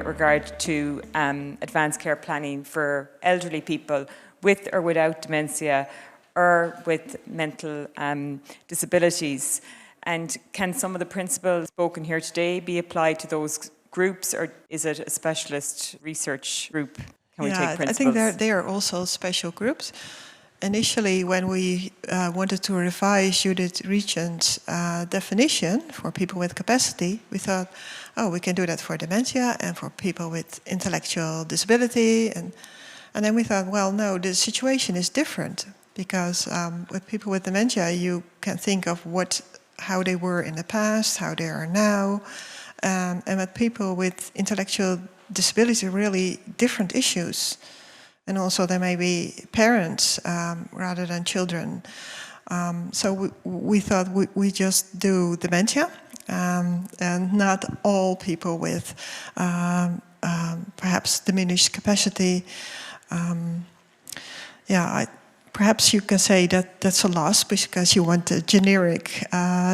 with regard to advanced care planning for elderly people with or without dementia or with mental disabilities? And can some of the principles spoken here today be applied to those groups, or is it a specialist research group? Can we take principles? I think they are also special groups. Initially, when we wanted to revise Judith Regent's definition for people with capacity, we thought, oh, we can do that for dementia and for people with intellectual disability. And then we thought, well, no, the situation is different, because with people with dementia, you can think of how they were in the past, how they are now. And with people with intellectual disability, really different issues. And also there may be parents rather than children. So we thought we just do dementia and not all people with perhaps diminished capacity. Perhaps you can say that that's a loss because you want a generic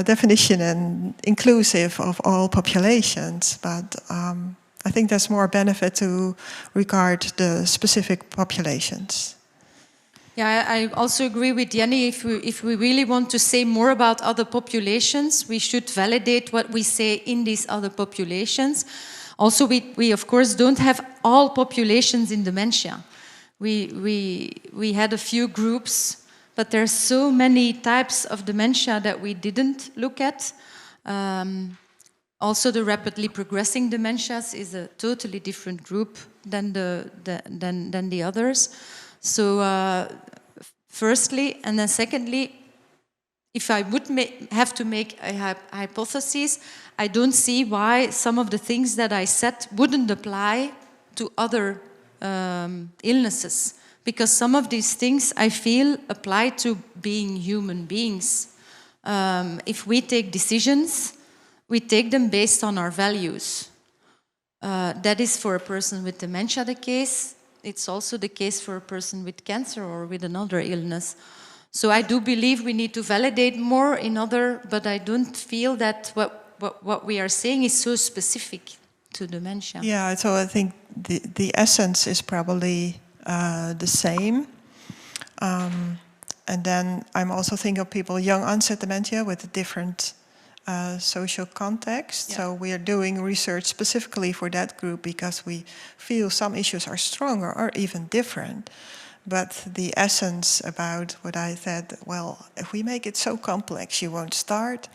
definition and inclusive of all populations. But I think there's more benefit to regard the specific populations. Yeah, I also agree with Jenny. If we really want to say more about other populations, we should validate what we say in these other populations. Also, we of course don't have all populations in dementia. We had a few groups, but there's so many types of dementia that we didn't look at. Also, the rapidly progressing dementias is a totally different group than the others. So, firstly, and then secondly, if I would have to make a hypothesis, I don't see why some of the things that I said wouldn't apply to other illnesses, because some of these things I feel apply to being human beings. If we take decisions, we take them based on our values. That is for a person with dementia the case. It's also the case for a person with cancer or with another illness. So I do believe we need to validate more in other, but I don't feel that what we are saying is so specific to dementia. Yeah, so I think the essence is probably the same. And then I'm also thinking of people, young onset dementia with a different social context. Yeah. So we are doing research specifically for that group because we feel some issues are stronger or even different. But the essence about what I said, well, if we make it so complex, you won't start.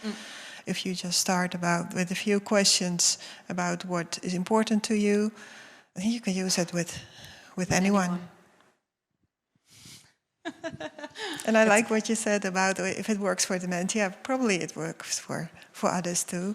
If you just start with a few questions about what is important to you, then you can use it with anyone. And I like what you said about if it works for dementia, probably it works for others too.